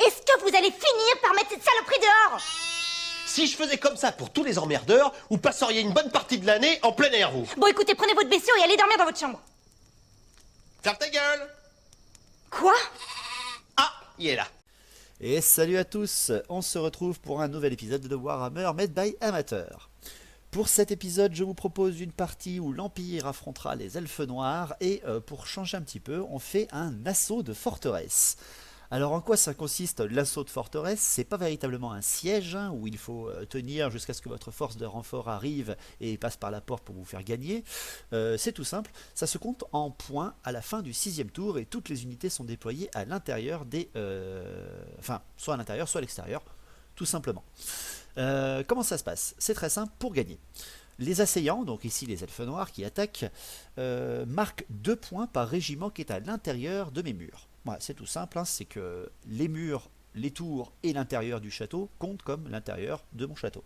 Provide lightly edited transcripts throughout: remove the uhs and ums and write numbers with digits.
Est-ce que vous allez finir par mettre cette saloperie dehors? Si je faisais comme ça pour tous les emmerdeurs, vous passeriez une bonne partie de l'année en plein air, vous. Bon, écoutez, prenez votre bestiau et allez dormir dans votre chambre. Ferme ta gueule. Quoi? Ah, il est là. Et salut à tous, on se retrouve pour un nouvel épisode de Warhammer Made by Amateur. Pour cet épisode, je vous propose une partie où l'Empire affrontera les elfes noirs et pour changer un petit peu, on fait un assaut de forteresse. Alors en quoi ça consiste l'assaut de forteresse? C'est pas véritablement un siège où il faut tenir jusqu'à ce que votre force de renfort arrive et passe par la porte pour vous faire gagner. C'est tout simple, ça se compte en points à la fin du 6e tour et toutes les unités sont déployées à l'intérieur des... Enfin, soit à l'intérieur, soit à l'extérieur, tout simplement. Comment ça se passe? C'est très simple pour gagner. Les assaillants, donc ici les elfes noirs qui attaquent, marquent 2 points par régiment qui est à l'intérieur de mes murs. Voilà, c'est tout simple, hein, c'est que les murs, les tours et l'intérieur du château comptent comme l'intérieur de mon château.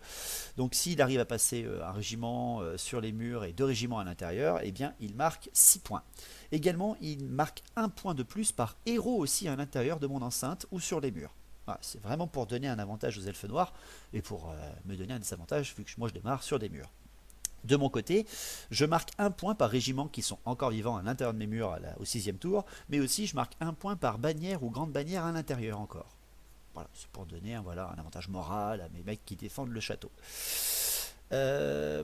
Donc s'il arrive à passer un régiment sur les murs et 2 régiments à l'intérieur, eh bien il marque 6 points. Également, il marque 1 point de plus par héros aussi à l'intérieur de mon enceinte ou sur les murs. Voilà, c'est vraiment pour donner un avantage aux elfes noirs et pour me donner un désavantage vu que moi je démarre sur des murs. De mon côté, je marque 1 point par régiment qui sont encore vivants à l'intérieur de mes murs au 6e tour, mais aussi je marque 1 point par bannière ou grande bannière à l'intérieur encore. Voilà, c'est pour donner un avantage moral à mes mecs qui défendent le château.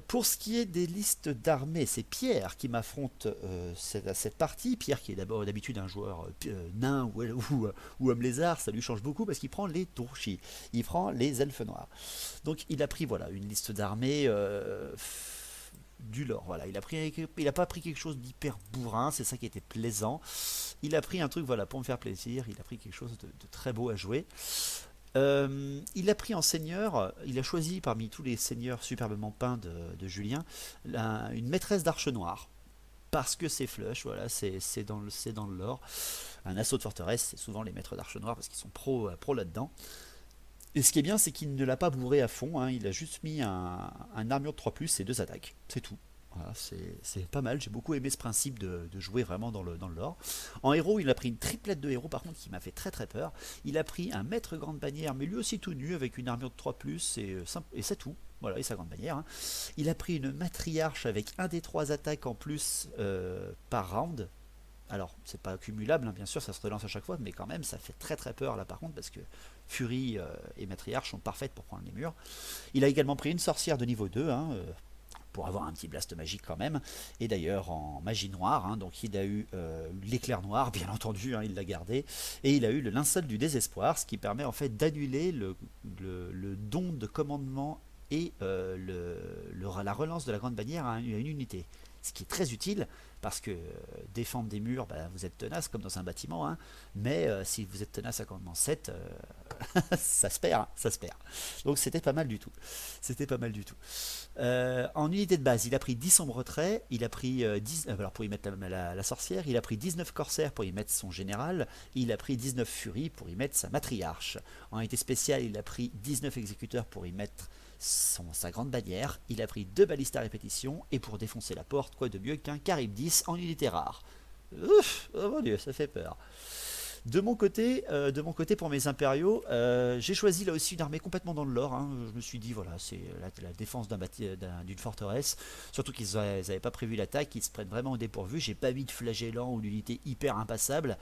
Pour ce qui est des listes d'armées, c'est Pierre qui m'affronte cette partie. Pierre qui est d'abord d'habitude un joueur nain ou homme lézard, ça lui change beaucoup parce qu'il prend les Tourchis, il prend les elfes noirs. Donc il a pris une liste d'armées du lore, voilà, il a pas pris quelque chose d'hyper bourrin, c'est ça qui était plaisant. Il a pris un truc, voilà, pour me faire plaisir, il a pris quelque chose de très beau à jouer. Il a pris en seigneur, il a choisi parmi tous les seigneurs superbement peints de Julien, une maîtresse d'arche noire. Parce que c'est flush, voilà, c'est dans le lore. Un assaut de forteresse, c'est souvent les maîtres d'arche noire parce qu'ils sont pro là-dedans. Et ce qui est bien, c'est qu'il ne l'a pas bourré à fond, hein, il a juste mis un armure de 3+, et 2 attaques, c'est tout. Voilà, c'est pas mal, j'ai beaucoup aimé ce principe de jouer vraiment dans le lore. En héros, il a pris une triplette de héros par contre qui m'a fait très très peur. Il a pris un maître grande bannière, mais lui aussi tout nu, avec une armure de 3+, et c'est tout. Voilà, et sa grande bannière. Hein. Il a pris une matriarche avec un des 3 attaques en plus par round. Alors, c'est pas cumulable, hein, bien sûr, ça se relance à chaque fois, mais quand même, ça fait très très peur là par contre, parce que Fury et Matriarche sont parfaites pour prendre les murs. Il a également pris une sorcière de niveau 2, hein, pour avoir un petit blast magique quand même, et d'ailleurs en magie noire, hein, donc il a eu l'éclair noir, bien entendu, hein, il l'a gardé, et il a eu le linceul du désespoir, ce qui permet en fait d'annuler le don de commandement et la relance de la grande bannière à une unité. Ce qui est très utile parce que défendre des murs, vous êtes tenace comme dans un bâtiment, hein, mais si vous êtes tenace à commandement 7, ça se perd, hein, ça se perd. Donc c'était pas mal du tout. C'était pas mal du tout. En unité de base, il a pris 10 sombres traits, il a pris 10, alors pour y mettre la sorcière, il a pris 19 corsaires pour y mettre son général, il a pris 19 furies pour y mettre sa matriarche. En unité spéciale, il a pris 19 exécuteurs pour y mettre sa grande bannière, il a pris 2 balistes à répétition, et pour défoncer la porte, quoi de mieux qu'un Carib 10 en unité rare. Ouf, oh mon dieu, ça fait peur. De mon côté, pour mes impériaux, j'ai choisi là aussi une armée complètement dans le lore. Hein. Je me suis dit, voilà, c'est la défense d'une forteresse. Surtout qu'ils n'avaient pas prévu l'attaque, ils se prennent vraiment au dépourvu. J'ai pas mis de flagellant ou d'unité hyper impassable.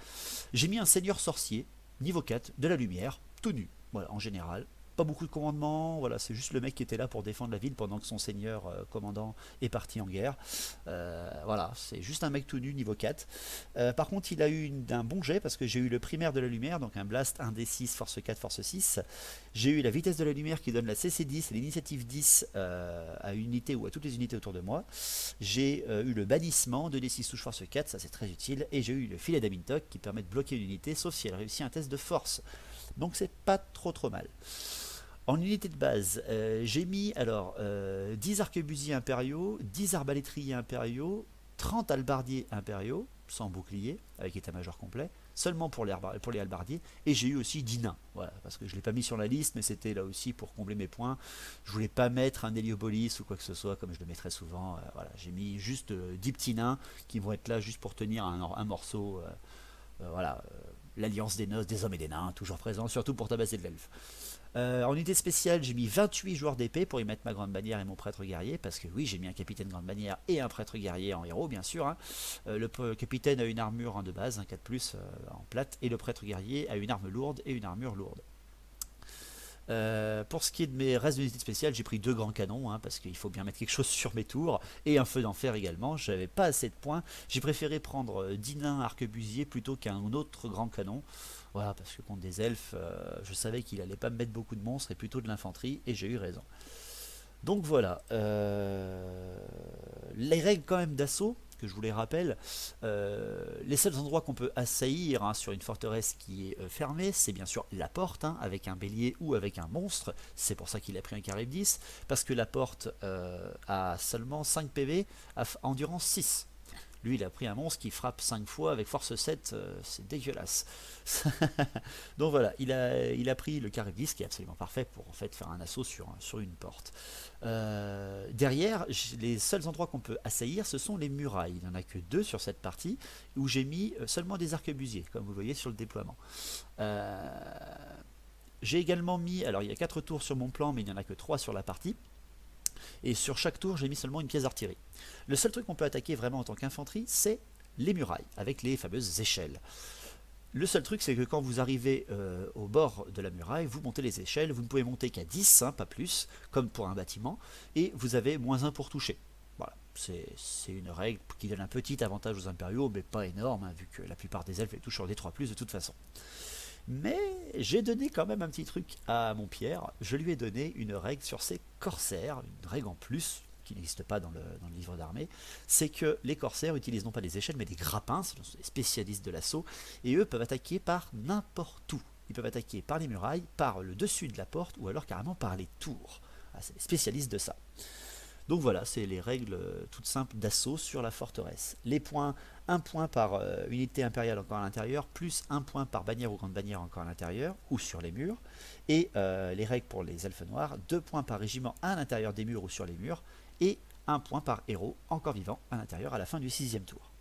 J'ai mis un seigneur sorcier, niveau 4, de la lumière, tout nu, voilà, en général. Pas beaucoup de commandements, voilà, c'est juste le mec qui était là pour défendre la ville pendant que son seigneur commandant est parti en guerre. Voilà, c'est juste un mec tout nu niveau 4. Par contre, il a eu un bon jet parce que j'ai eu le primaire de la lumière, donc un blast 1d6, force 4, force 6. J'ai eu la vitesse de la lumière qui donne la CC10 et l'initiative 10 à une unité ou à toutes les unités autour de moi. J'ai eu le bannissement 2d6 touche force 4, ça c'est très utile. Et j'ai eu le filet d'Amintok qui permet de bloquer une unité sauf si elle réussit un test de force. Donc c'est pas trop mal. En unité de base, j'ai mis 10 arquebusiers impériaux, 10 arbalétriers impériaux, 30 halbardiers impériaux, sans bouclier, avec état-major complet, seulement pour les halbardiers, et j'ai eu aussi 10 nains, voilà, parce que je ne l'ai pas mis sur la liste, mais c'était là aussi pour combler mes points. Je voulais pas mettre un Héliopolis ou quoi que ce soit, comme je le mettrais souvent, voilà, j'ai mis juste 10 petits nains qui vont être là juste pour tenir un morceau, voilà, l'alliance des noces, des hommes et des nains, toujours présent, surtout pour tabasser de l'elfe. En unité spéciale, j'ai mis 28 joueurs d'épée pour y mettre ma grande bannière et mon prêtre guerrier, parce que oui, j'ai mis un capitaine grande bannière et un prêtre guerrier en héros, bien sûr. Hein. Le capitaine a une armure de base, un 4+, en plate, et le prêtre guerrier a une arme lourde et une armure lourde. Pour ce qui est de mes restes d'unités spéciales, j'ai pris 2 grands canons, hein, parce qu'il faut bien mettre quelque chose sur mes tours, et un feu d'enfer également. J'avais pas assez de points, j'ai préféré prendre 10 nains arquebusiers plutôt qu'un autre grand canon. Voilà, parce que contre des elfes, je savais qu'il allait pas me mettre beaucoup de monstres et plutôt de l'infanterie, et j'ai eu raison. Donc voilà, les règles quand même d'assaut, que je vous les rappelle, les seuls endroits qu'on peut assaillir, hein, sur une forteresse qui est fermée, c'est bien sûr la porte, hein, avec un bélier ou avec un monstre. C'est pour ça qu'il a pris un carré 10, parce que la porte a seulement 5 PV, endurance 6. Lui, il a pris un monstre qui frappe 5 fois avec force 7, c'est dégueulasse. Donc voilà, il a pris le carré 10 qui est absolument parfait pour en fait faire un assaut sur une porte. Derrière, les seuls endroits qu'on peut assaillir, ce sont les murailles. Il n'y en a que 2 sur cette partie, où j'ai mis seulement des arquebusiers, comme vous voyez sur le déploiement. J'ai également mis, alors il y a 4 tours sur mon plan, mais il n'y en a que 3 sur la partie. Et sur chaque tour, j'ai mis seulement une pièce d'artillerie. Le seul truc qu'on peut attaquer vraiment en tant qu'infanterie, c'est les murailles, avec les fameuses échelles. Le seul truc, c'est que quand vous arrivez au bord de la muraille, vous montez les échelles, vous ne pouvez monter qu'à 10, hein, pas plus, comme pour un bâtiment, et vous avez -1 pour toucher. Voilà, c'est une règle qui donne un petit avantage aux impériaux, mais pas énorme, hein, vu que la plupart des elfes les touchent sur des 3+, de toute façon. Mais j'ai donné quand même un petit truc à mon Pierre, je lui ai donné une règle sur ses corsaires, une règle en plus, qui n'existe pas dans le livre d'armée, c'est que les corsaires utilisent non pas des échelles mais des grappins, ce sont des spécialistes de l'assaut, et eux peuvent attaquer par n'importe où. Ils peuvent attaquer par les murailles, par le dessus de la porte, ou alors carrément par les tours. Ah, c'est des spécialistes de ça. Donc voilà, c'est les règles toutes simples d'assaut sur la forteresse. Les points, 1 point par unité impériale encore à l'intérieur, plus 1 point par bannière ou grande bannière encore à l'intérieur, ou sur les murs. Et les règles pour les elfes noirs, 2 points par régiment à l'intérieur des murs ou sur les murs, et 1 point par héros encore vivant à l'intérieur à la fin du 6e tour.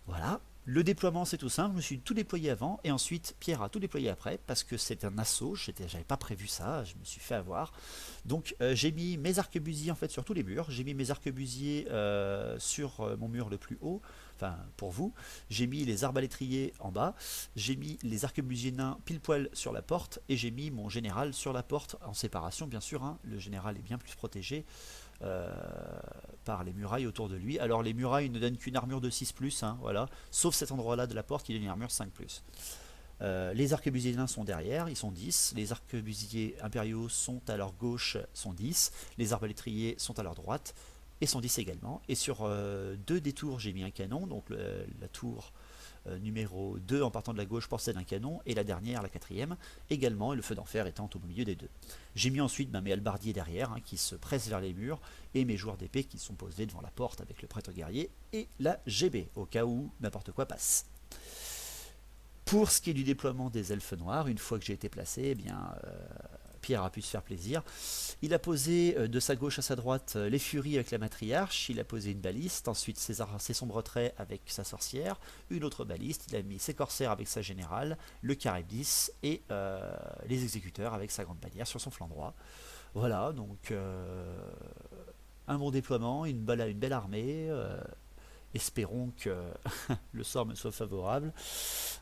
Voilà. Le déploiement, c'est tout simple, je me suis tout déployé avant, et ensuite Pierre a tout déployé après, parce que c'est un assaut, j'avais pas prévu ça, je me suis fait avoir. Donc j'ai mis mes arquebusiers en fait sur tous les murs, j'ai mis mes arquebusiers sur mon mur le plus haut, enfin pour vous, j'ai mis les arbalétriers en bas, j'ai mis les arquebusiers nains pile poil sur la porte, et j'ai mis mon général sur la porte, en séparation bien sûr, hein. Le général est bien plus protégé par les murailles autour de lui. Alors les murailles ne donnent qu'une armure de 6+, hein, voilà, sauf cet endroit là de la porte qui donne une armure 5+. Les arquebusiers nains sont derrière, ils sont 10, les arquebusiers impériaux sont à leur gauche, sont 10, les arbalétriers sont à leur droite et sont 10 également, et sur 2 des tours j'ai mis un canon, donc la tour numéro 2 en partant de la gauche possède un canon, et la dernière, la 4e, également, et le feu d'enfer étant au milieu des 2. J'ai mis ensuite mes hallebardiers derrière, hein, qui se pressent vers les murs, et mes joueurs d'épée qui sont posés devant la porte avec le prêtre guerrier et la GB, au cas où n'importe quoi passe. Pour ce qui est du déploiement des elfes noirs, une fois que j'ai été placé, eh bien, Pierre a pu se faire plaisir. Il a posé de sa gauche à sa droite les furies avec la matriarche, il a posé une baliste, ensuite ses sombres traits avec sa sorcière, une autre baliste, il a mis ses corsaires avec sa générale, le carré 10 et les exécuteurs avec sa grande bannière sur son flanc droit. Voilà, donc un bon déploiement, une belle armée. Espérons que le sort me soit favorable,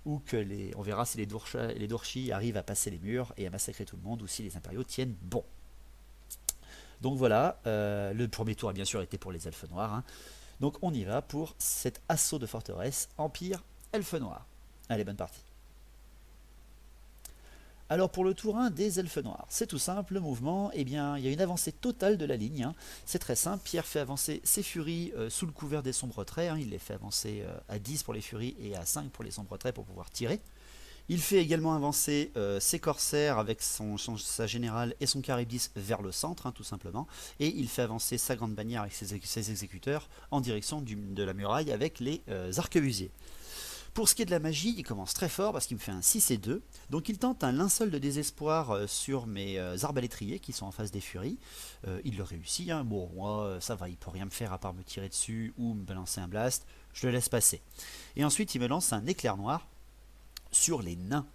ou que on verra si les Dourchis arrivent à passer les murs et à massacrer tout le monde, ou si les impériaux tiennent bon. Donc voilà, le premier tour a bien sûr été pour les elfes noirs, hein. Donc on y va pour cet assaut de forteresse Empire elfes noirs. Allez, bonne partie. Alors pour le tour 1 des elfes noirs, c'est tout simple, le mouvement, eh bien il y a une avancée totale de la ligne, hein. C'est très simple, Pierre fait avancer ses furies sous le couvert des sombres traits, hein. Il les fait avancer à 10 pour les furies et à 5 pour les sombres traits pour pouvoir tirer. Il fait également avancer ses corsaires avec sa générale et son caribdis vers le centre, hein, tout simplement, et il fait avancer sa grande bannière avec ses exécuteurs en direction de la muraille avec les arquebusiers. Pour ce qui est de la magie, il commence très fort parce qu'il me fait un 6 et 2. Donc il tente un linceul de désespoir sur mes arbalétriers qui sont en face des furies. Il le réussit, hein. Bon, moi ça va, il peut rien me faire à part me tirer dessus ou me balancer un blast. Je le laisse passer. Et ensuite il me lance un éclair noir sur les nains.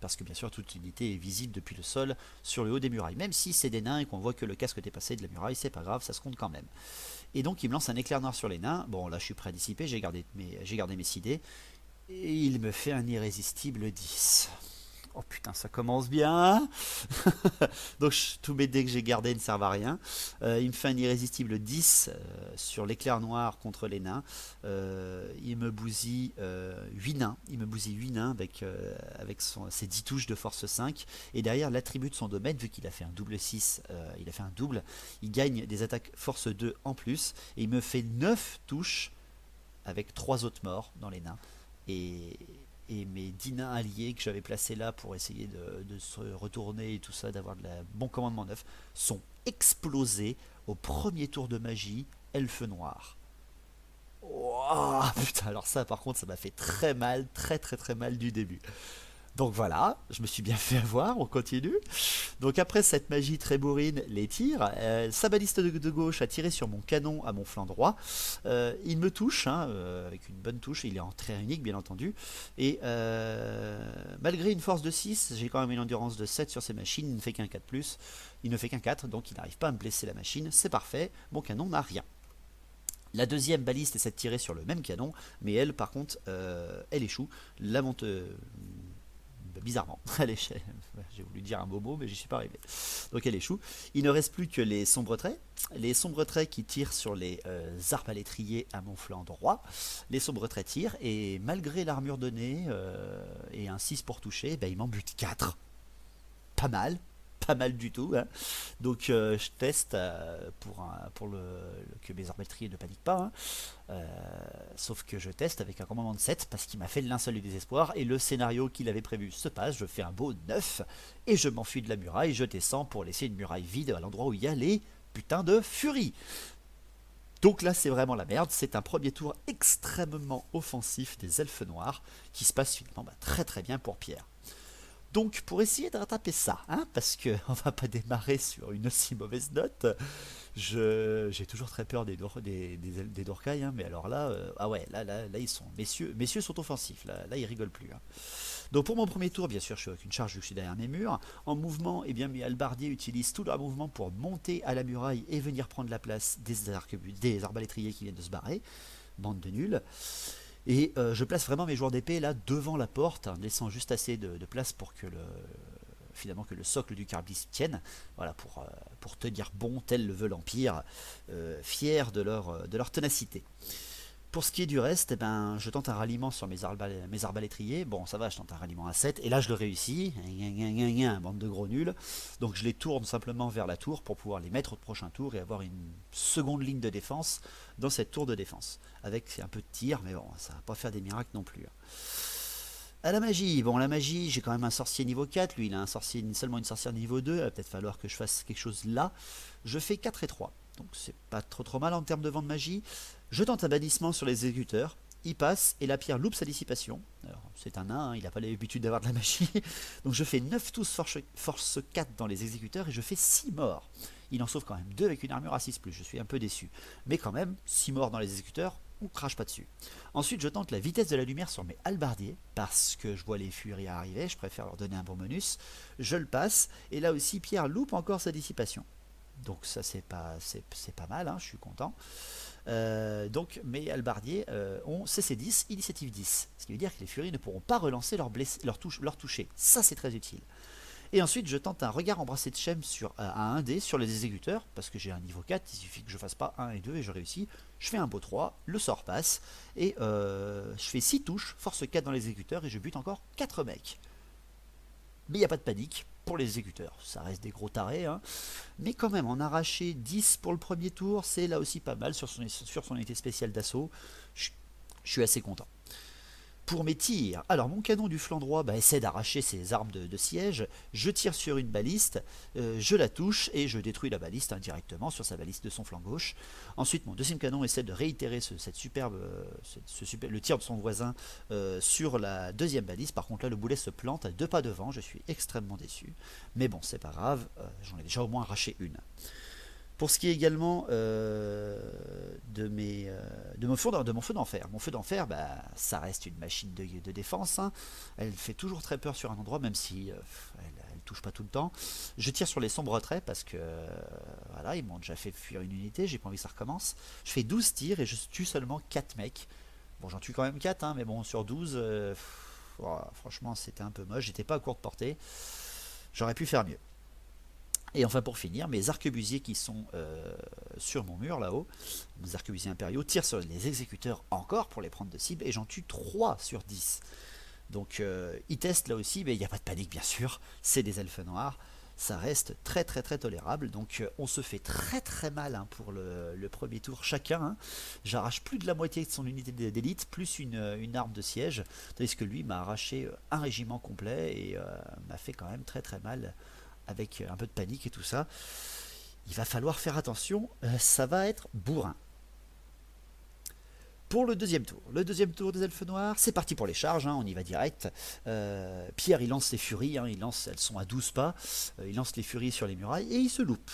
Parce que bien sûr, toute unité est visible depuis le sol sur le haut des murailles. Même si c'est des nains et qu'on voit que le casque est passé de la muraille, c'est pas grave, ça se compte quand même. Et donc il me lance un éclair noir sur les nains. Bon là je suis prêt à dissiper, j'ai gardé mes 6 dés. Et il me fait un irrésistible 10. Oh putain, ça commence bien. Donc tous mes dés que j'ai gardés ne servent à rien. Il me fait un irrésistible 10 sur l'éclair noir contre les nains. Il me bousille 8 nains. Il me bousille 8 nains avec ses 10 touches de force 5. Et derrière l'attribut de son domaine, vu qu'il a fait un double 6, il a fait un double, il gagne des attaques force 2 en plus. Et il me fait 9 touches avec 3 autres morts dans les nains. Et mes 10 nains alliés que j'avais placés là pour essayer de se retourner et tout ça, d'avoir bon commandement neuf, sont explosés au premier tour de magie elfe noir. Oh, putain, alors ça par contre ça m'a fait très mal, très très très mal du début. Donc voilà, je me suis bien fait avoir, on continue. Donc après cette magie très bourrine, les tirs, sa baliste de gauche a tiré sur mon canon à mon flanc droit. Il me touche, avec une bonne touche, il est en trait unique bien entendu. Et malgré une force de 6, j'ai quand même une endurance de 7 sur ces machines, il ne fait qu'un 4+, il ne fait qu'un 4, donc il n'arrive pas à me blesser la machine, c'est parfait, mon canon n'a rien. La deuxième baliste essaie de tirer sur le même canon, mais elle par contre, elle échoue. La monte... bizarrement, j'ai voulu dire un beau mot mais j'y suis pas arrivé, donc elle échoue. Il ne reste plus que les sombres traits qui tirent sur les arbalétriers à mon flanc droit. Les sombres traits tirent et malgré l'armure donnée et un 6 pour toucher, il m'en bute 4, pas mal du tout, hein. Donc je teste pour que mes arbalétriers ne paniquent pas, hein. Sauf que je teste avec un commandement de 7 parce qu'il m'a fait le linceul du désespoir et le scénario qu'il avait prévu se passe. Je fais un beau 9 et je m'enfuis de la muraille. Je descends pour laisser une muraille vide à l'endroit où il y a les putains de furies. Donc là c'est vraiment la merde. C'est un premier tour extrêmement offensif des elfes noirs qui se passe finalement très très bien pour Pierre. Donc pour essayer de rattraper ça, hein, parce qu'on va pas démarrer sur une aussi mauvaise note, j'ai toujours très peur des Dorcailles, hein, mais alors là, ah ouais, là ils sont, messieurs sont offensifs, là ils rigolent plus, hein. Donc pour mon premier tour, bien sûr, je suis avec une charge, je suis derrière mes murs. En mouvement, eh bien mes halbardiers utilisent tout leur mouvement pour monter à la muraille et venir prendre la place des arbalétriers qui viennent de se barrer, bande de nuls. Et je place vraiment mes joueurs d'épée là devant la porte, en laissant juste assez de place pour que finalement que le socle du carabis tienne, voilà, pour tenir bon tel le veut l'Empire, fier de leur ténacité. Pour ce qui est du reste, eh ben, je tente un ralliement sur mes arbalétriers. Bon, ça va, je tente un ralliement à 7. Et là, je le réussis. Bande de gros nuls. Donc, je les tourne simplement vers la tour pour pouvoir les mettre au prochain tour et avoir une seconde ligne de défense dans cette tour de défense. Avec un peu de tir, mais bon, ça va pas faire des miracles non plus. À la magie, bon la magie, j'ai quand même un sorcier niveau 4, lui il a seulement une sorcière niveau 2, il va peut-être falloir que je fasse quelque chose là. Je fais 4 et 3, donc c'est pas trop mal en termes de vent de magie. Je tente un bannissement sur les exécuteurs, il passe et la pierre loupe sa dissipation. Alors c'est un nain, hein, il n'a pas l'habitude d'avoir de la magie, donc je fais 9 tous force 4 dans les exécuteurs et je fais 6 morts. Il en sauve quand même 2 avec une armure à 6+, je suis un peu déçu. Mais quand même, 6 morts dans les exécuteurs, on crache pas dessus. Ensuite, je tente la vitesse de la lumière sur mes halbardiers, parce que je vois les furies arriver, je préfère leur donner un bon bonus. Je le passe, et là aussi, Pierre loupe encore sa dissipation. Donc ça, c'est pas mal, hein, je suis content. Donc mes halbardiers ont CC 10, initiative 10, ce qui veut dire que les furies ne pourront pas relancer leur toucher. Ça, c'est très utile. Et ensuite, je tente un regard embrassé de Shem à 1D sur les exécuteurs, parce que j'ai un niveau 4, il suffit que je fasse pas 1 et 2 et je réussis. Je fais un beau 3, le sort passe, et je fais 6 touches, force 4 dans les exécuteurs, et je bute encore 4 mecs. Mais il n'y a pas de panique pour les exécuteurs, ça reste des gros tarés, hein. Mais quand même, en arracher 10 pour le premier tour, c'est là aussi pas mal sur son unité spéciale d'assaut. Je suis assez content. Pour mes tirs, alors mon canon du flanc droit essaie d'arracher ses armes de siège, je tire sur une baliste, je la touche et je détruis la baliste indirectement sur sa baliste de son flanc gauche. Ensuite mon deuxième canon essaie de réitérer le tir de son voisin sur la deuxième baliste. Par contre là le boulet se plante à 2 pas devant, je suis extrêmement déçu. Mais bon c'est pas grave, j'en ai déjà au moins arraché une. Pour ce qui est également de mon feu d'enfer. Mon feu d'enfer, bah, ça reste une machine de défense. Hein. Elle fait toujours très peur sur un endroit, même si elle touche pas tout le temps. Je tire sur les sombres traits parce que voilà, ils m'ont déjà fait fuir une unité, j'ai pas envie que ça recommence. Je fais 12 tirs et je tue seulement 4 mecs. Bon, j'en tue quand même 4, hein, mais bon, sur 12, voilà, franchement, c'était un peu moche. J'étais pas à courte portée. J'aurais pu faire mieux. Et enfin pour finir, mes arquebusiers qui sont sur mon mur là-haut, mes arquebusiers impériaux, tirent sur les exécuteurs encore pour les prendre de cible et j'en tue 3 sur 10. Donc ils testent là aussi, mais il n'y a pas de panique bien sûr, c'est des elfes noirs, ça reste très très très tolérable, donc on se fait très très mal hein, pour le premier tour chacun. Hein. J'arrache plus de la moitié de son unité d'élite, plus une arme de siège, tandis que lui m'a arraché un régiment complet et m'a fait quand même très très mal avec un peu de panique et tout ça. Il va falloir faire attention, ça va être bourrin. Pour le deuxième tour des elfes noirs, c'est parti pour les charges, hein, on y va direct. Pierre il lance les furies, hein, elles sont à 12 pas, il lance les furies sur les murailles et il se loupe.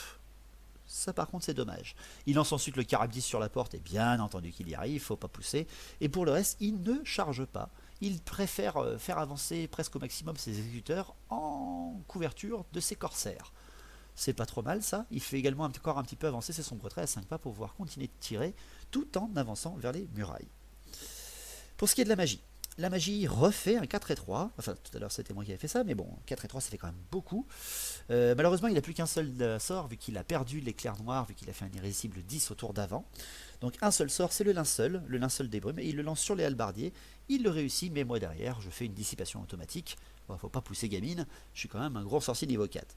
Ça par contre c'est dommage. Il lance ensuite le carabdis sur la porte et bien entendu qu'il y arrive, faut pas pousser. Et pour le reste, il ne charge pas. Il préfère faire avancer presque au maximum ses exécuteurs en couverture de ses corsaires. C'est pas trop mal ça. Il fait également encore un petit peu avancer ses sombres traits à 5 pas pour pouvoir continuer de tirer tout en avançant vers les murailles. Pour ce qui est de la magie refait un 4 et 3. Enfin, tout à l'heure c'était moi qui avais fait ça, mais bon, 4 et 3 ça fait quand même beaucoup. Malheureusement, il n'a plus qu'un seul sort vu qu'il a perdu l'éclair noir, vu qu'il a fait un irrésistible 10 au tour d'avant. Donc un seul sort, c'est le linceul des brumes, et il le lance sur les halbardiers. Il le réussit, mais moi derrière, je fais une dissipation automatique. Bon, faut pas pousser gamine, je suis quand même un gros sorcier niveau 4.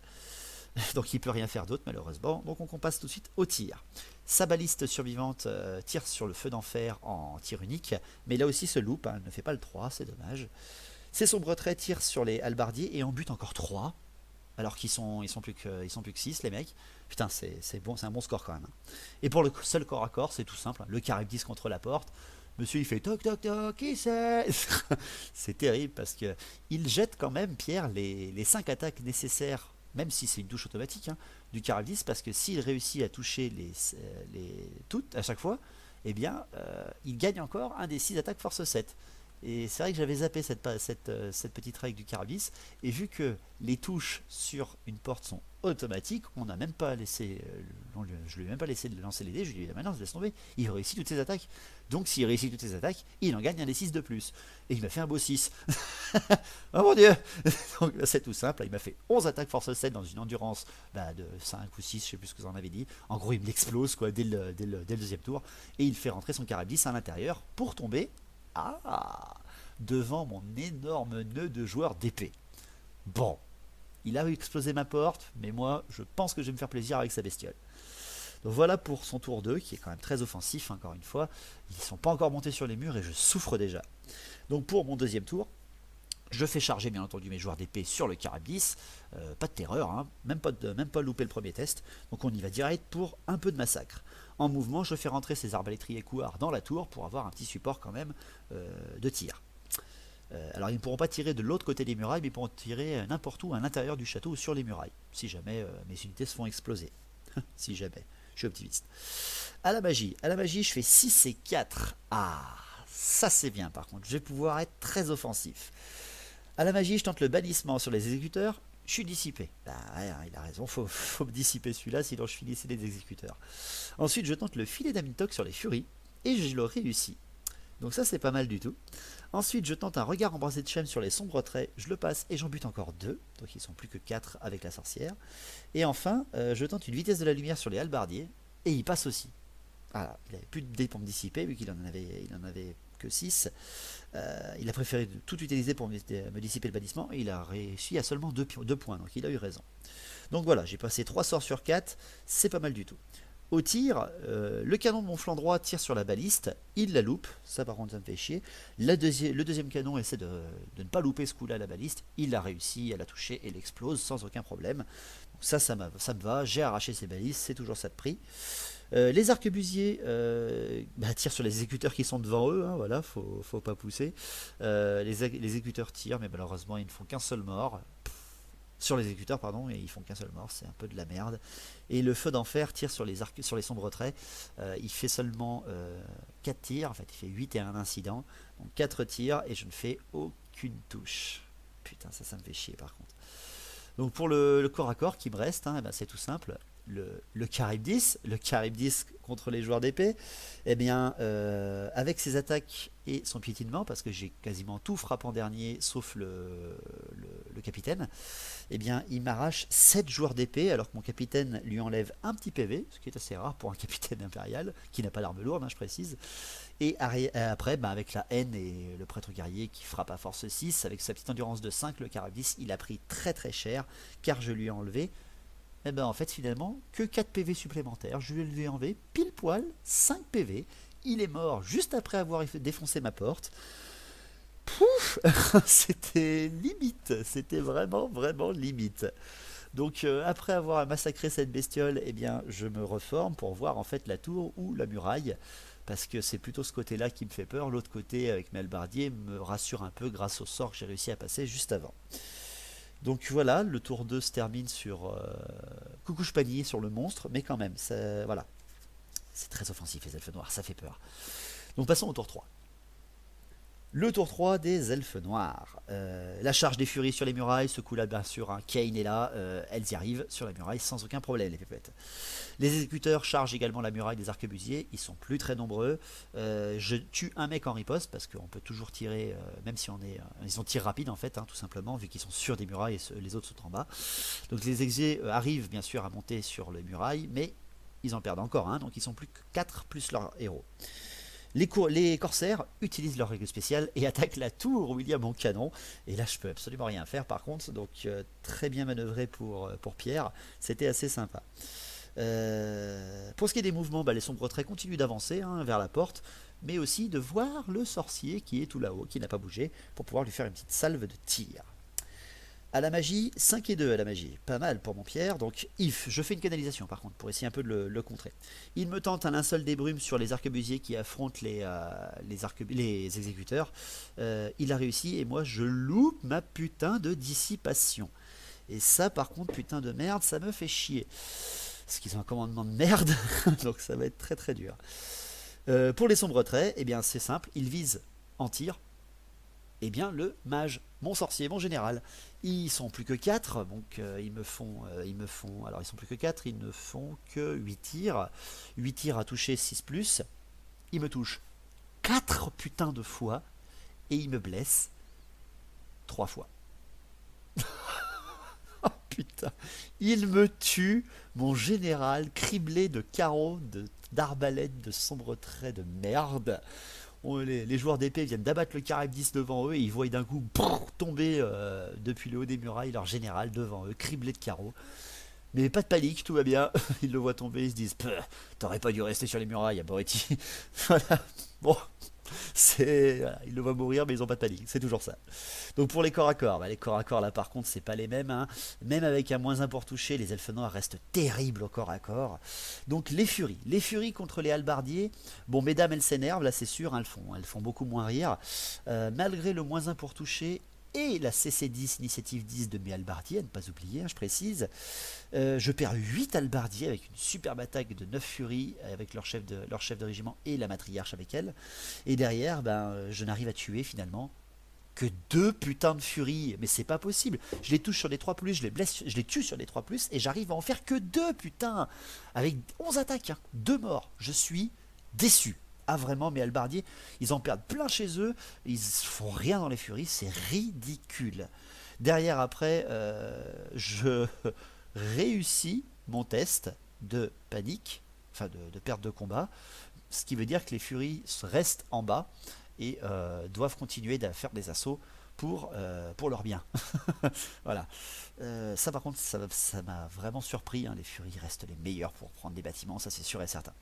Donc il peut rien faire d'autre malheureusement. Donc on passe tout de suite au tir. Sa baliste survivante tire sur le feu d'enfer en tir unique, mais là aussi se loupe, hein, elle ne fait pas le 3, c'est dommage. Ses sombres traits tirent sur les halbardiers et en butent encore 3. Alors qu'ils sont plus que 6 les mecs. Putain c'est bon, c'est un bon score quand même. Et pour le seul corps à corps, c'est tout simple, le carabdis contre la porte. Monsieur il fait toc toc toc, qui c'est? C'est terrible parce que il jette quand même Pierre les 5 attaques nécessaires, même si c'est une touche automatique, hein, du carabdis, parce que s'il réussit à toucher toutes à chaque fois, eh bien il gagne encore un des 6 attaques force 7. Et c'est vrai que j'avais zappé cette petite règle du carabis, et vu que les touches sur une porte sont automatiques, on n'a même pas laissé, je lui ai même pas laissé lancer les dés, je lui ai dit maintenant laisse tomber, il réussit toutes ses attaques. Donc s'il réussit toutes ses attaques, il en gagne un des 6 de plus. Et il m'a fait un beau 6. Oh mon dieu. Donc c'est tout simple, il m'a fait 11 attaques force 7 dans une endurance de 5 ou 6, je sais plus ce que vous en avez dit. En gros il me l'explose quoi, dès le deuxième tour, et il fait rentrer son carabis à l'intérieur pour tomber devant mon énorme nœud de joueur d'épée. Bon, il a explosé ma porte, mais moi, je pense que je vais me faire plaisir avec sa bestiole. Donc voilà pour son tour 2, qui est quand même très offensif, encore une fois. Ils ne sont pas encore montés sur les murs et je souffre déjà. Donc pour mon deuxième tour, je fais charger bien entendu mes joueurs d'épée sur le carabis. Pas de terreur, hein, même pas louper le premier test. Donc on y va direct pour un peu de massacre. En mouvement, je fais rentrer ces arbalétriers couards dans la tour pour avoir un petit support quand même de tir. Alors ils ne pourront pas tirer de l'autre côté des murailles, mais ils pourront tirer n'importe où à l'intérieur du château ou sur les murailles, si jamais mes unités se font exploser. Si jamais, je suis optimiste. À la magie, je fais 6 et 4. Ah, ça c'est bien par contre, je vais pouvoir être très offensif. À la magie, je tente le bannissement sur les exécuteurs. Je suis dissipé. Bah ouais, il a raison, faut me dissiper celui-là, sinon je finissais les exécuteurs. Ensuite, je tente le filet d'Amintok sur les furies, et je le réussis. Donc ça, c'est pas mal du tout. Ensuite, je tente un regard embrasé de Shem sur les sombres traits, je le passe, et j'en bute encore 2, donc ils sont plus que 4 avec la sorcière. Et enfin, je tente une vitesse de la lumière sur les halbardiers, et il passe aussi. Voilà, il n'avait plus de dés pour me dissiper, vu qu'il en avait que 6. Il a préféré tout utiliser pour me dissiper le bannissement, et il a réussi à seulement 2 points, donc il a eu raison. Donc voilà, j'ai passé 3 sorts sur 4, c'est pas mal du tout. Au tir, le canon de mon flanc droit tire sur la baliste, il la loupe, ça par contre ça me fait chier. Le deuxième canon essaie de ne pas louper ce coup-là la baliste, il l'a réussi, elle a touché et l'explose sans aucun problème. Donc ça me va, j'ai arraché ces balistes, c'est toujours ça de prix. Les arquebusiers tirent sur les exécuteurs qui sont devant eux, hein, voilà, faut pas pousser. Les exécuteurs tirent, mais malheureusement ils ne font qu'un seul mort. sur les exécuteurs, pardon, et ils font qu'un seul mort, c'est un peu de la merde. Et le feu d'enfer tire sur les sombres traits, il fait seulement 4 tirs, en fait il fait 8 et 1 incident, donc 4 tirs et je ne fais aucune touche. Putain, ça me fait chier par contre. Donc pour le corps à corps qui me reste, hein, eh ben c'est tout simple. Le Charybdis, contre les joueurs d'épée, eh bien, avec ses attaques et son piétinement, parce que j'ai quasiment tout frappé en dernier, sauf le capitaine, eh bien, il m'arrache 7 joueurs d'épée, alors que mon capitaine lui enlève un petit PV, ce qui est assez rare pour un capitaine impérial, qui n'a pas l'arme lourde, hein, je précise. Et après, bah, avec la haine et le prêtre guerrier qui frappe à force 6, avec sa petite endurance de 5, le Charybdis, il a pris très très cher, car je lui ai enlevé, eh ben en fait finalement que 4 PV supplémentaires. Je lui ai enlevé pile poil 5 PV. Il est mort juste après avoir défoncé ma porte. Pouf. C'était limite. C'était vraiment vraiment limite. Donc après avoir massacré cette bestiole, eh bien je me reforme pour voir en fait la tour ou la muraille. Parce que c'est plutôt ce côté-là qui me fait peur. L'autre côté, avec mes halbardiers, me rassure un peu grâce au sort que j'ai réussi à passer juste avant. Donc voilà, le tour 2 se termine sur coucouche panier sur le monstre, mais quand même, voilà. C'est très offensif les elfes noirs, ça fait peur. Donc passons au tour 3. Le tour 3 des elfes noirs. La charge des furies sur les murailles, ce coup là bien sûr, hein, Kane est là, elles y arrivent sur la muraille sans aucun problème les pépettes. Les exécuteurs chargent également la muraille des arquebusiers, ils sont plus très nombreux. Je tue un mec en riposte parce qu'on peut toujours tirer, même si ils ont tir rapide en fait, hein, tout simplement, vu qu'ils sont sur des murailles et les autres sont en bas. Donc les exés arrivent bien sûr à monter sur les murailles, mais ils en perdent encore un, donc ils sont plus que 4 plus leur héros. Les corsaires utilisent leur règle spéciale et attaquent la tour où il y a mon canon. Et là, je peux absolument rien faire par contre. Donc, très bien manœuvré pour Pierre. C'était assez sympa. Pour ce qui est des mouvements, bah, les sombres traits continuent d'avancer hein, vers la porte. Mais aussi de voir le sorcier qui est tout là-haut, qui n'a pas bougé, pour pouvoir lui faire une petite salve de tir. À la magie, 5 et 2 à la magie. Pas mal pour mon Pierre. Donc, if, je fais une canalisation par contre, pour essayer un peu de le contrer. Il me tente un linceul des brumes sur les arquebusiers qui affrontent les exécuteurs. Il a réussi et moi je loupe ma putain de dissipation. Et ça par contre, putain de merde, ça me fait chier. Parce qu'ils ont un commandement de merde, donc ça va être très très dur. Pour les sombres traits, eh bien c'est simple, ils visent en tir. Eh bien le mage, mon sorcier, mon général, ils sont plus que 4, donc ils me font, alors ils sont plus que 4, ils ne font que 8 tirs, 8 tirs à toucher 6+, ils me touchent 4 putains de fois, et ils me blessent 3 fois. Oh putain, il me tue, mon général, criblé de carreaux, d'arbalètes, de sombres traits de merde. Les joueurs d'épée viennent d'abattre le Charybdis devant eux et ils voient d'un coup tomber depuis le haut des murailles leur général devant eux, criblé de carreaux. Mais pas de panique, tout va bien. Ils le voient tomber, ils se disent t'aurais pas dû rester sur les murailles, Aboretti. Voilà. Bon, voilà, ils le voient mourir, mais ils ont pas de panique. C'est toujours ça. Donc pour les corps à corps, les corps à corps là par contre, c'est pas les mêmes. Hein. Même avec un -1 pour toucher, les elfes noirs restent terribles au corps à corps. Donc les furies contre les halbardiers. Bon, mesdames, elles s'énervent, là c'est sûr, hein, elles font beaucoup moins rire. Malgré le -1 pour toucher et la CC10, initiative 10 de mes halbardiers, à ne pas oublier, hein, je précise. Je perds 8 halbardiers avec une superbe attaque de 9 furies avec leur chef de régiment et la matriarche avec elle. Et derrière, je n'arrive à tuer finalement que 2 putains de furies. Mais c'est pas possible. Je les touche sur les 3+, je les blesse, je les tue sur les 3+, et j'arrive à en faire que 2 putain. Avec 11 attaques, hein, 2 morts. Je suis déçu. Ah vraiment, mes halbardiers, ils en perdent plein chez eux, ils font rien dans les furies, c'est ridicule. Derrière après, je réussis mon test de panique, enfin de perte de combat, ce qui veut dire que les furies restent en bas et doivent continuer à faire des assauts pour leur bien. Voilà. Ça par contre, ça m'a vraiment surpris, hein. Les furies restent les meilleurs pour prendre des bâtiments, ça c'est sûr et certain.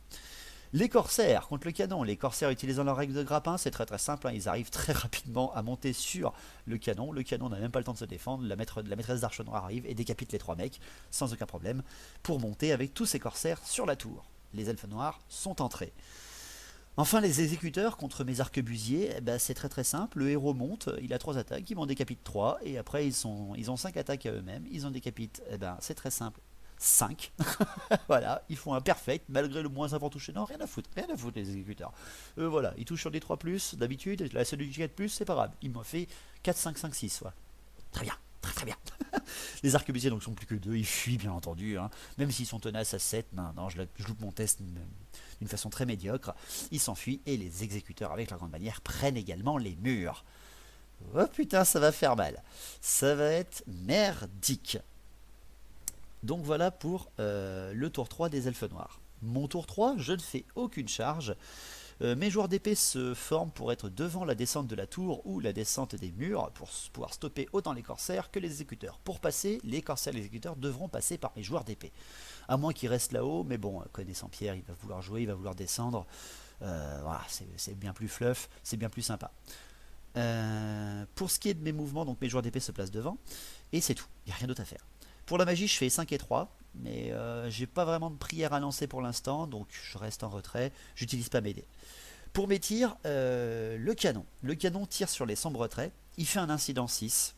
Les corsaires contre le canon. Les corsaires utilisant leur règle de grappin, c'est très très simple, hein. Ils arrivent très rapidement à monter sur le canon. Le canon n'a même pas le temps de se défendre. La maîtresse d'arche noire arrive et décapite les 3 mecs sans aucun problème pour monter avec tous ces corsaires sur la tour. Les elfes noirs sont entrés. Enfin, les exécuteurs contre mes arquebusiers, c'est très très simple. Le héros monte, il a 3 attaques, il m'en décapite 3, et après ils ont 5 attaques à eux-mêmes, ils en décapitent, c'est très simple. 5. Voilà, ils font un perfect malgré le moins avant touché. Non, rien à foutre les exécuteurs. Voilà, ils touchent sur des 3 d'habitude, la seule du 4 c'est pas grave. Ils m'ont fait 4, 5, 5, 6. Voilà. Très bien, très très bien. Les arquebusiers donc sont plus que 2, ils fuient bien entendu, hein. Même s'ils sont tenaces à 7, non, je loupe mon test d'une façon très médiocre. Ils s'enfuient et les exécuteurs avec leur grande bannière prennent également les murs. Oh putain, ça va faire mal. Ça va être merdique. Donc voilà pour le tour 3 des elfes noirs. Mon tour 3, je ne fais aucune charge. Mes joueurs d'épée se forment pour être devant la descente de la tour ou la descente des murs pour pouvoir stopper autant les corsaires que les exécuteurs. Pour passer, les corsaires et les exécuteurs devront passer par mes joueurs d'épée. À moins qu'ils restent là-haut, mais bon, connaissant Pierre, il va vouloir jouer, il va vouloir descendre. Voilà, c'est bien plus fluff, c'est bien plus sympa. Pour ce qui est de mes mouvements, donc mes joueurs d'épée se placent devant, et c'est tout, il n'y a rien d'autre à faire. Pour la magie, je fais 5 et 3, mais j'ai pas vraiment de prière à lancer pour l'instant, donc je reste en retrait, j'utilise pas mes dés. Pour mes tirs, le canon. Le canon tire sur les sombres traits, il fait un incident 6.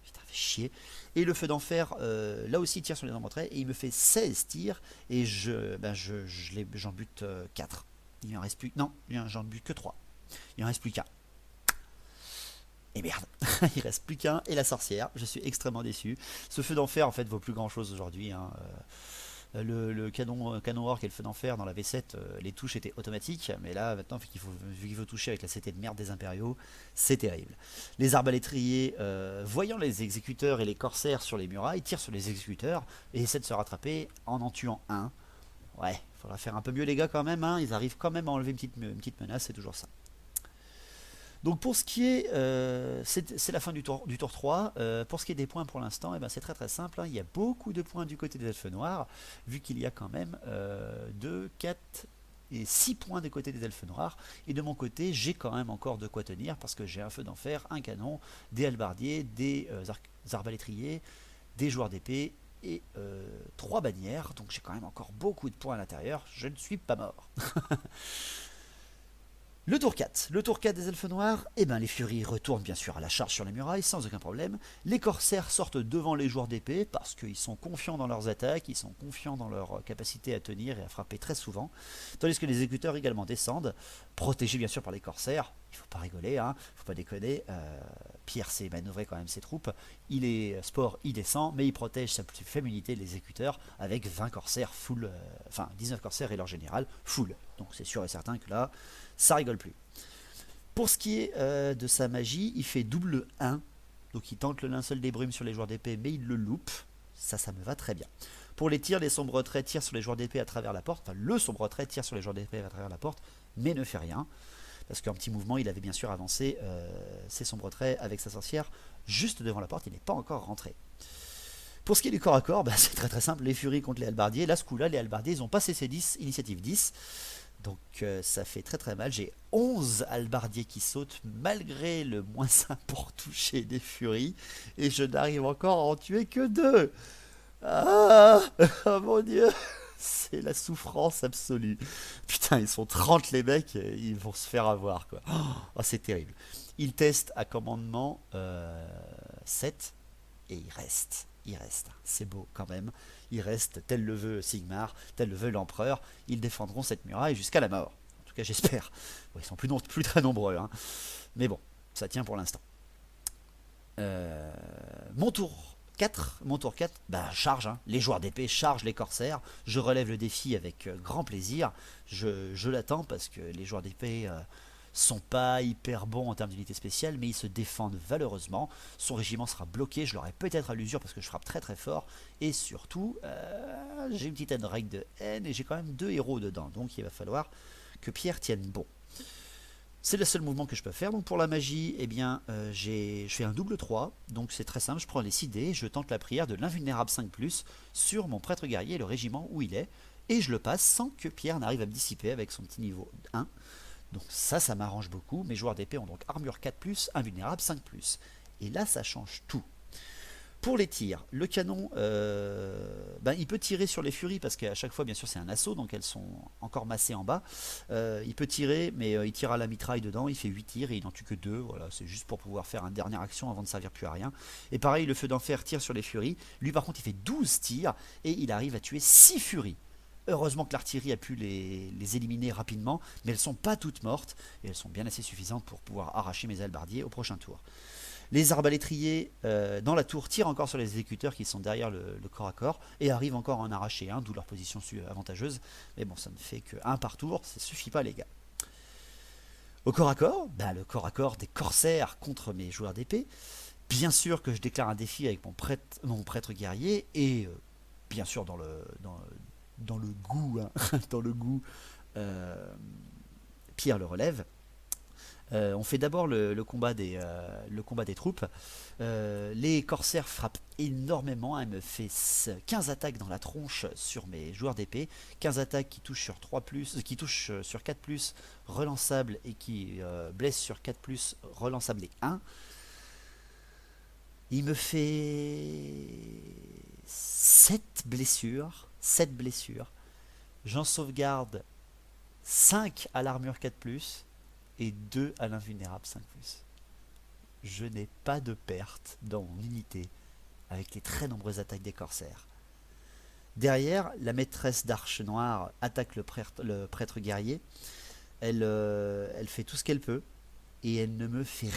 Putain, fait chier. Et le feu d'enfer, là aussi, tire sur les sombres traits, et il me fait 16 tirs, et j'en bute 4. Il en reste plus. Non, j'en bute que 3. Il en reste plus qu'un. Et merde, il reste plus qu'un et la sorcière. Je suis extrêmement déçu. Ce feu d'enfer en fait vaut plus grand chose aujourd'hui, hein. Le canon orc et le feu d'enfer dans la V7, les touches étaient automatiques, mais là maintenant vu qu'il faut toucher avec la CT de merde des impériaux, c'est terrible. Les arbalétriers, voyant les exécuteurs et les corsaires sur les murailles, tirent sur les exécuteurs et essaient de se rattraper en tuant un. Ouais, il faudra faire un peu mieux les gars quand même, hein. Ils arrivent quand même à enlever une petite menace, c'est toujours ça. Donc pour ce qui est, c'est la fin du tour 3, pour ce qui est des points pour l'instant, c'est très très simple, hein. Il y a beaucoup de points du côté des elfes noirs, vu qu'il y a quand même 2, 4 et 6 points du côté des elfes noirs, et de mon côté j'ai quand même encore de quoi tenir, parce que j'ai un feu d'enfer, un canon, des halbardiers, des arbalétriers, des joueurs d'épée, et 3 bannières, donc j'ai quand même encore beaucoup de points à l'intérieur, je ne suis pas mort. Le tour 4 des elfes noirs, les furies retournent bien sûr à la charge sur les murailles sans aucun problème. Les corsaires sortent devant les joueurs d'épée parce qu'ils sont confiants dans leurs attaques, ils sont confiants dans leur capacité à tenir et à frapper très souvent. Tandis que les exécuteurs également descendent, protégés bien sûr par les corsaires. Il faut pas rigoler, hein, faut pas déconner. Pierre sait manœuvrer quand même ses troupes. Il est sport, il descend, mais il protège sa plus faible unité, les exécuteurs, avec 20 corsaires full, 19 corsaires et leur général full. Donc c'est sûr et certain que là, ça rigole plus. Pour ce qui est de sa magie, il fait double 1. Donc il tente le linceul des brumes sur les joueurs d'épée, mais il le loupe. Ça me va très bien. Pour les tirs, les sombres traits tirent sur les joueurs d'épée à travers la porte. Enfin, le sombre trait tire sur les joueurs d'épée à travers la porte, mais ne fait rien. Parce qu'en petit mouvement, il avait bien sûr avancé ses sombres traits avec sa sorcière juste devant la porte. Il n'est pas encore rentré. Pour ce qui est du corps à corps, c'est très très simple. Les furies contre les halbardiers. Là, ce coup-là, les halbardiers, ils ont passé ces 10, initiative 10. Donc ça fait très très mal. J'ai 11 halbardiers qui sautent malgré le -1 pour toucher des furies. Et je n'arrive encore à en tuer que 2. Ah, oh mon dieu, c'est la souffrance absolue. Putain, ils sont 30 les mecs, ils vont se faire avoir quoi. Oh, c'est terrible. Ils testent à commandement 7 et ils restent. C'est beau quand même. Ils restent, tel le veut Sigmar, tel le veut l'empereur. Ils défendront cette muraille jusqu'à la mort. En tout cas, j'espère. Bon, ils sont plus très nombreux, hein. Mais bon, ça tient pour l'instant. Mon tour 4, charge, hein. Les joueurs d'épée chargent les corsaires. Je relève le défi avec grand plaisir. Je l'attends parce que les joueurs d'épée sont pas hyper bons en termes d'unité spéciale, mais ils se défendent valeureusement. Son régiment sera bloqué, je l'aurai peut-être à l'usure parce que je frappe très très fort. Et surtout, j'ai une petite règle de haine et j'ai quand même 2 héros dedans. Donc il va falloir que Pierre tienne bon. C'est le seul mouvement que je peux faire. Donc pour la magie, je fais un double 3. Donc c'est très simple, je prends les 6 dés, je tente la prière de l'invulnérable 5+, sur mon prêtre guerrier et le régiment où il est. Et je le passe sans que Pierre n'arrive à me dissiper avec son petit niveau 1. Donc ça m'arrange beaucoup. Mes joueurs d'épée ont donc armure 4+, invulnérable 5+. Et là, ça change tout. Pour les tirs, le canon, il peut tirer sur les furies parce qu'à chaque fois, bien sûr, c'est un assaut, donc elles sont encore massées en bas. Il peut tirer, mais il tire à la mitraille dedans, il fait 8 tirs et il n'en tue que 2. Voilà, c'est juste pour pouvoir faire une dernière action avant de servir plus à rien. Et pareil, le feu d'enfer tire sur les furies. Lui, par contre, il fait 12 tirs et il arrive à tuer 6 furies. Heureusement que l'artillerie a pu les éliminer rapidement, mais elles ne sont pas toutes mortes et elles sont bien assez suffisantes pour pouvoir arracher mes hallebardiers au prochain tour. Les arbalétriers dans la tour tirent encore sur les exécuteurs qui sont derrière le corps à corps et arrivent encore à en arracher un, d'où leur position avantageuse. Mais bon, ça ne fait que 1 par tour, ça suffit pas les gars. Au corps à corps, le corps à corps des corsaires contre mes joueurs d'épée. Bien sûr que je déclare un défi avec mon prêtre guerrier et bien sûr dans le goût, dans le goût, Pierre le relève. On fait d'abord le combat des troupes. Les corsaires frappent énormément. Elle me fait 15 attaques dans la tronche sur mes joueurs d'épée. 15 attaques qui touchent sur 3+, qui touchent sur 4+, relançables, et qui blessent sur 4+, relançables et 1. Il me fait 7 blessures. 7 blessures. J'en sauvegarde 5 à l'armure 4+. Et 2 à l'invulnérable 5+. Je n'ai pas de perte dans mon unité avec les très nombreuses attaques des corsaires. Derrière, la maîtresse d'arche noire attaque le prêtre guerrier. Elle fait tout ce qu'elle peut et elle ne me fait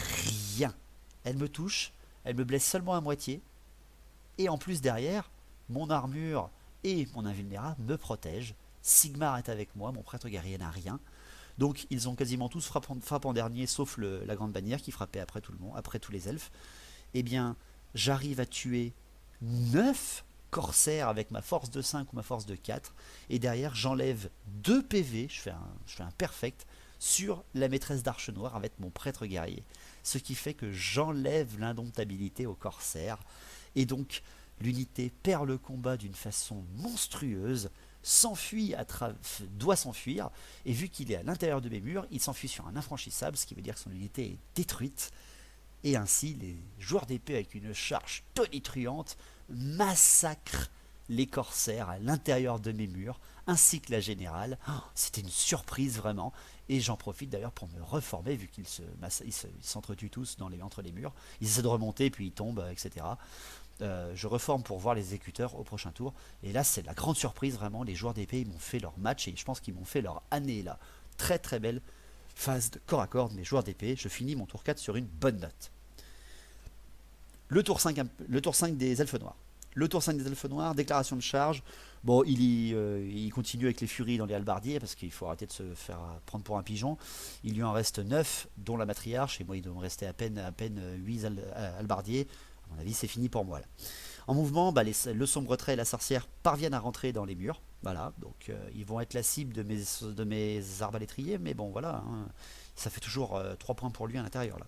rien. Elle me touche, elle me blesse seulement à moitié. Et en plus derrière, mon armure et mon invulnérable me protègent. Sigmar est avec moi, mon prêtre guerrier n'a rien. Donc ils ont quasiment tous frappé en dernier, sauf la grande bannière qui frappait après tout le monde, après tous les elfes. Eh bien, j'arrive à tuer 9 corsaires avec ma force de 5 ou ma force de 4. Et derrière, j'enlève 2 PV, je fais un perfect, sur la maîtresse d'arche noire avec mon prêtre guerrier. Ce qui fait que j'enlève l'indomptabilité aux corsaires. Et donc, l'unité perd le combat d'une façon monstrueuse, doit s'enfuir, et vu qu'il est à l'intérieur de mes murs, il s'enfuit sur un infranchissable, ce qui veut dire que son unité est détruite, et ainsi les joueurs d'épée avec une charge tonitruante massacrent les corsaires à l'intérieur de mes murs, ainsi que la générale. C'était une surprise vraiment, et j'en profite d'ailleurs pour me reformer, vu qu'ils s'entretuent tous entre les murs, ils essaient de remonter, puis ils tombent, etc. Je reforme pour voir les exécuteurs au prochain tour. Et là, c'est la grande surprise, vraiment. Les joueurs d'épée, ils m'ont fait leur match et je pense qu'ils m'ont fait leur année là. Très très belle phase de corps à corps de mes joueurs d'épée. Je finis mon tour 4 sur une bonne note. Le tour 5 des elfes noirs. Le tour 5 des elfes noirs, déclaration de charge. Bon, il continue avec les furies dans les hallebardiers parce qu'il faut arrêter de se faire prendre pour un pigeon. Il lui en reste 9, dont la matriarche. Et moi, il doit me rester à peine 8 hallebardiers. À mon avis, c'est fini pour moi là. En mouvement, le sombre trait et la sorcière parviennent à rentrer dans les murs. Voilà, donc ils vont être la cible de mes arbalétriers, mais bon, voilà, ça fait toujours 3 points pour lui à l'intérieur là.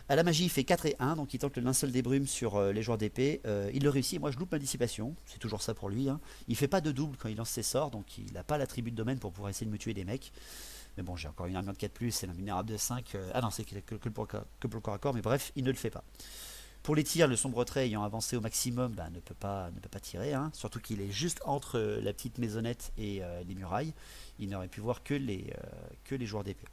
À la magie, il fait 4 et 1, donc il tente le linceul des brumes sur les joueurs d'épée. Il le réussit, moi je loupe ma dissipation, c'est toujours ça pour lui. Il fait pas de double quand il lance ses sorts, donc il n'a pas l'attribut de domaine pour pouvoir essayer de me tuer des mecs. Mais bon, j'ai encore une armure de 4+, c'est l'invulnérable de 5. Ah non, c'est que pour le corps à corps, mais bref, il ne le fait pas. Pour les tirs, le sombre trait ayant avancé au maximum, ne peut pas tirer, surtout qu'il est juste entre la petite maisonnette et les murailles. Il n'aurait pu voir que les joueurs d'épée.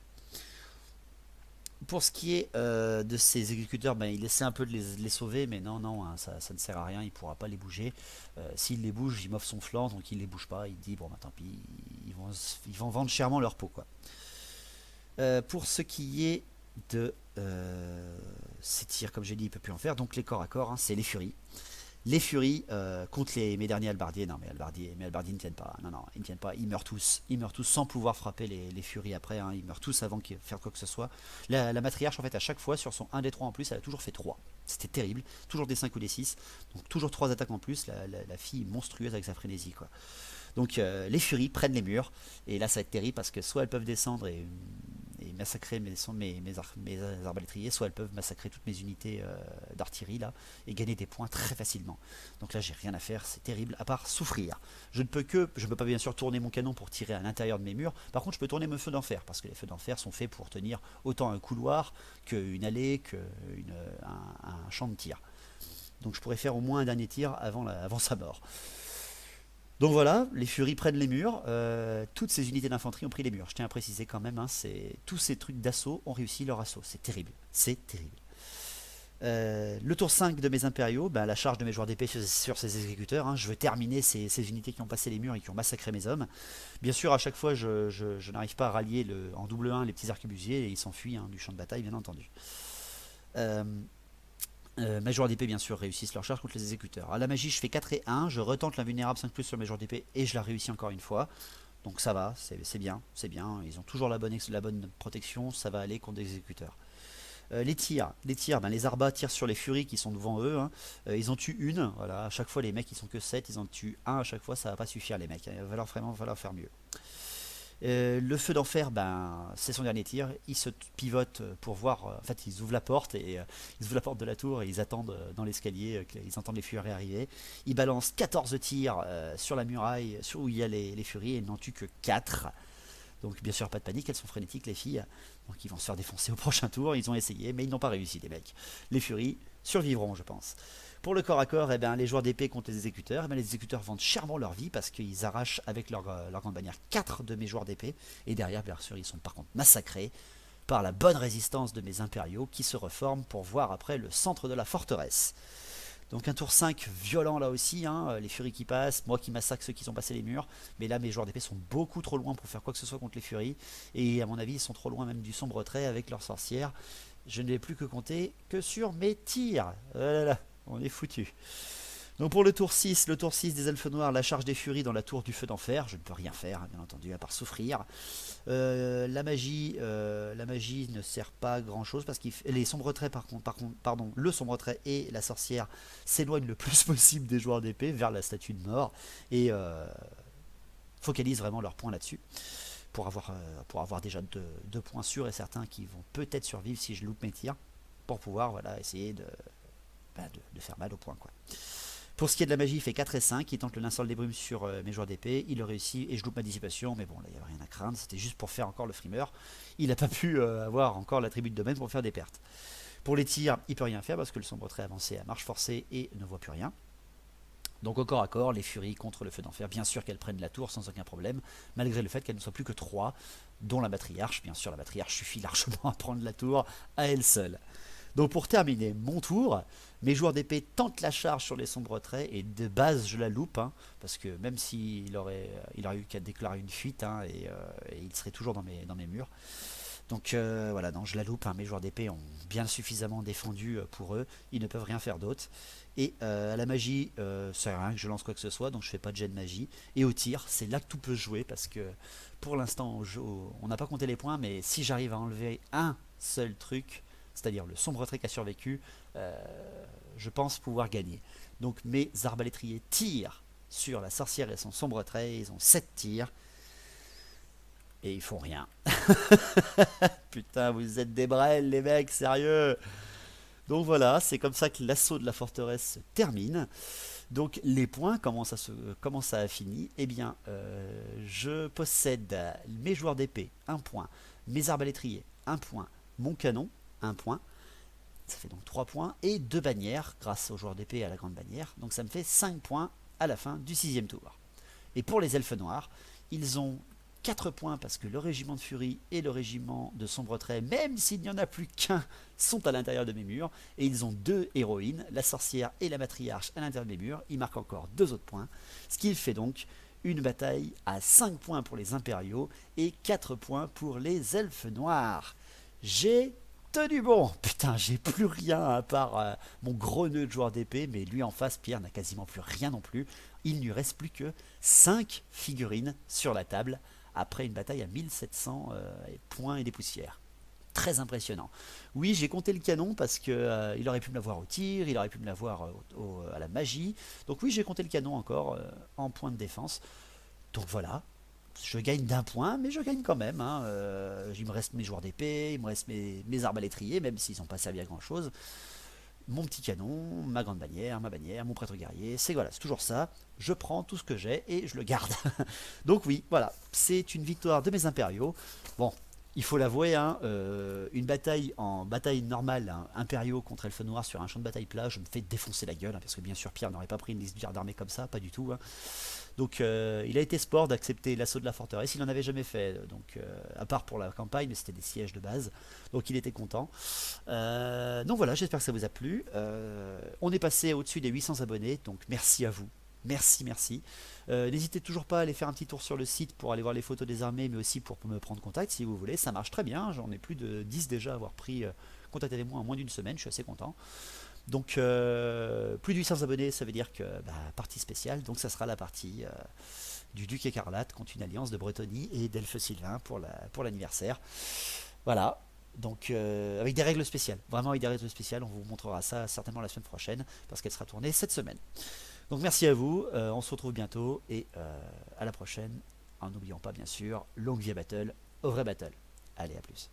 Pour ce qui est de ces exécuteurs, il essaie un peu de les sauver, mais non, ça ne sert à rien, il ne pourra pas les bouger. S'il les bouge, il m'offre son flanc, donc il ne les bouge pas, il dit bon tant pis, ils vont vendre chèrement leur peau quoi. Pour ce qui est de ces tirs, comme j'ai dit, il ne peut plus en faire, donc les corps à corps, c'est les furies. Les furies contre mes derniers hallebardiers, non, mes hallebardiers ne tiennent pas, non, ils ne tiennent pas, ils meurent tous sans pouvoir frapper les furies après, ils meurent tous avant de faire quoi que ce soit. La matriarche, en fait, à chaque fois, sur son 1 des 3 en plus, elle a toujours fait 3. C'était terrible, toujours des 5 ou des 6, donc toujours 3 attaques en plus, la fille monstrueuse avec sa frénésie, quoi. Donc les furies prennent les murs, et là ça va être terrible parce que soit elles peuvent descendre et massacrer mes arbalétriers, soit elles peuvent massacrer toutes mes unités d'artillerie là, et gagner des points très facilement. Donc là j'ai rien à faire, c'est terrible, à part souffrir. Je ne peux pas bien sûr tourner mon canon pour tirer à l'intérieur de mes murs, par contre je peux tourner mes feux d'enfer, parce que les feux d'enfer sont faits pour tenir autant un couloir qu'une allée, qu'un champ de tir. Donc je pourrais faire au moins un dernier tir avant sa mort. Donc voilà, les furies prennent les murs, toutes ces unités d'infanterie ont pris les murs. Je tiens à préciser quand même, hein, tous ces trucs d'assaut ont réussi leur assaut, c'est terrible, c'est terrible. Le tour 5 de mes impériaux, ben, la charge de mes joueurs d'épée sur ces exécuteurs, hein, je veux terminer ces unités qui ont passé les murs et qui ont massacré mes hommes. Bien sûr, à chaque fois, je n'arrive pas à rallier en double 1 les petits arquebusiers et ils s'enfuient du champ de bataille, bien entendu. Mes joueurs d'épée bien sûr réussissent leur charge contre les exécuteurs. À la magie je fais 4 et 1, je retente l'invulnérable 5+ sur mes joueurs d'épée et je la réussis encore une fois. Donc ça va, c'est bien, ils ont toujours la bonne protection, ça va aller contre les exécuteurs. Les tirs, ben, les arbas tirent sur les furies qui sont devant eux, hein. Ils en tuent une, voilà, à chaque fois les mecs ils sont que 7, ils en tuent un à chaque fois, ça va pas suffire les mecs, il va leur faire mieux. Le feu d'enfer, ben, c'est son dernier tir. Il se pivote pour voir. En fait, ils ouvrent la porte ils ouvrent la porte de la tour et ils attendent dans l'escalier. Ils entendent les furies arriver. Ils balancent 14 tirs sur la muraille, où il y a les furies, et ils n'en tuent que 4. Donc, bien sûr, pas de panique. Elles sont frénétiques, les filles. Donc, ils vont se faire défoncer au prochain tour. Ils ont essayé, mais ils n'ont pas réussi, les mecs. Les furies survivront, je pense. Pour le corps à corps, eh ben, les joueurs d'épée contre les exécuteurs, eh ben, les exécuteurs vendent chèrement leur vie parce qu'ils arrachent avec leur grande bannière 4 de mes joueurs d'épée. Et derrière, bien sûr, ils sont par contre massacrés par la bonne résistance de mes impériaux qui se reforment pour voir après le centre de la forteresse. Donc un tour 5 violent là aussi, hein, les furies qui passent, moi qui massacre ceux qui ont passé les murs. Mais là, mes joueurs d'épée sont beaucoup trop loin pour faire quoi que ce soit contre les furies. Et à mon avis, ils sont trop loin même du sombre trait avec leurs sorcières. Je ne vais plus que compter que sur mes tirs. Oh là là. On est foutu. Donc pour le tour 6 des elfes noirs, la charge des furies dans la tour du feu d'enfer. Je ne peux rien faire, bien entendu, à part souffrir. La magie ne sert pas à grand chose parce que les sombres traits, pardon, le sombre trait et la sorcière s'éloignent le plus possible des joueurs d'épée vers la statue de mort et focalisent vraiment leurs points là-dessus. Pour avoir déjà deux points sûrs et certains qui vont peut-être survivre si je loupe mes tirs. Pour pouvoir essayer de faire mal au point, quoi. Pour ce qui est de la magie, il fait 4 et 5, il tente le linceul des brumes sur mes joueurs d'épée, il le réussit et je loupe ma dissipation, mais bon là il n'y avait rien à craindre, c'était juste pour faire encore le frimeur. Il n'a pas pu avoir encore l'attribut de domaine pour faire des pertes. Pour les tirs, il peut rien faire parce que le sombre trait avancé à marche forcée et ne voit plus rien. Donc au corps à corps, les furies contre le feu d'enfer, bien sûr qu'elles prennent la tour sans aucun problème, malgré le fait qu'elles ne soient plus que 3, dont la matriarche. Bien sûr la matriarche suffit largement à prendre la tour à elle seule. Donc pour terminer mon tour, mes joueurs d'épée tentent la charge sur les sombres traits et de base je la loupe, hein, parce que même s'il aurait eu qu'à déclarer une fuite, hein, et il serait toujours dans mes murs. Donc voilà, non, je la loupe, hein, mes joueurs d'épée ont bien suffisamment défendu pour eux, ils ne peuvent rien faire d'autre. Et à la magie, c'est rien que je lance quoi que ce soit, donc je fais pas de jet de magie. Et au tir, c'est là que tout peut se jouer, parce que pour l'instant, on n'a pas compté les points, mais si j'arrive à enlever un seul truc, c'est-à-dire le sombre trait qui a survécu, je pense pouvoir gagner. Donc mes arbalétriers tirent sur la sorcière et son sombre trait, ils ont 7 tirs, et ils font rien. Putain, vous êtes des brels les mecs, sérieux. Donc voilà, c'est comme ça que l'assaut de la forteresse se termine. Donc les points, comment ça a fini? Eh bien, je possède mes joueurs d'épée, 1 point, mes arbalétriers, 1 point, mon canon, 1 point, ça fait donc 3 points, et 2 bannières, grâce aux joueurs d'épée et à la grande bannière, donc ça me fait 5 points à la fin du 6e tour. Et pour les elfes noirs, ils ont 4 points parce que le régiment de furie et le régiment de sombre trait, même s'il n'y en a plus qu'un, sont à l'intérieur de mes murs, et ils ont 2 héroïnes, la sorcière et la matriarche à l'intérieur de mes murs, ils marquent encore 2 autres points, ce qui fait donc une bataille à 5 points pour les impériaux et 4 points pour les elfes noirs. J'ai tenu bon, putain, j'ai plus rien à part mon gros nœud de joueur d'épée, mais lui en face, Pierre, n'a quasiment plus rien non plus. Il ne lui reste plus que 5 figurines sur la table, après une bataille à 1700 points et des poussières. Très impressionnant. Oui, j'ai compté le canon parce que il aurait pu me l'avoir au tir, il aurait pu me l'avoir à la magie. Donc oui, j'ai compté le canon encore en point de défense. Donc voilà, je gagne d'1 point, mais je gagne quand même, hein. Il me reste mes joueurs d'épée, il me reste mes arbalétriers, même s'ils n'ont pas servi à grand chose. Mon petit canon, ma grande bannière, ma bannière, mon prêtre guerrier, c'est voilà, c'est toujours ça. Je prends tout ce que j'ai et je le garde. Donc oui, voilà, c'est une victoire de mes impériaux. Bon, il faut l'avouer, hein, une bataille en bataille normale, hein, impériaux contre Elfes Noirs sur un champ de bataille plat, je me fais défoncer la gueule, hein, parce que bien sûr Pierre n'aurait pas pris une liste d'armée comme ça, pas du tout. Hein. Donc il a été sport d'accepter l'assaut de la forteresse, il n'en avait jamais fait, donc à part pour la campagne, mais c'était des sièges de base, donc il était content. Donc voilà, j'espère que ça vous a plu. On est passé au-dessus des 800 abonnés, donc merci à vous. Merci, merci. N'hésitez toujours pas à aller faire un petit tour sur le site pour aller voir les photos des armées, mais aussi pour me prendre contact si vous voulez. Ça marche très bien. J'en ai plus de 10 déjà à avoir pris contact avec moi en moins d'une semaine. Je suis assez content. Donc, plus de 800 abonnés, ça veut dire que partie spéciale. Donc, ça sera la partie du Duc Écarlate contre une alliance de Bretonnie et d'Elfe Sylvain pour l'anniversaire. Voilà. Donc, avec des règles spéciales. Vraiment avec des règles spéciales. On vous montrera ça certainement la semaine prochaine parce qu'elle sera tournée cette semaine. Donc merci à vous, on se retrouve bientôt et à la prochaine. En n'oubliant pas bien sûr, longue vie à battle, au vrai battle. Allez, à plus.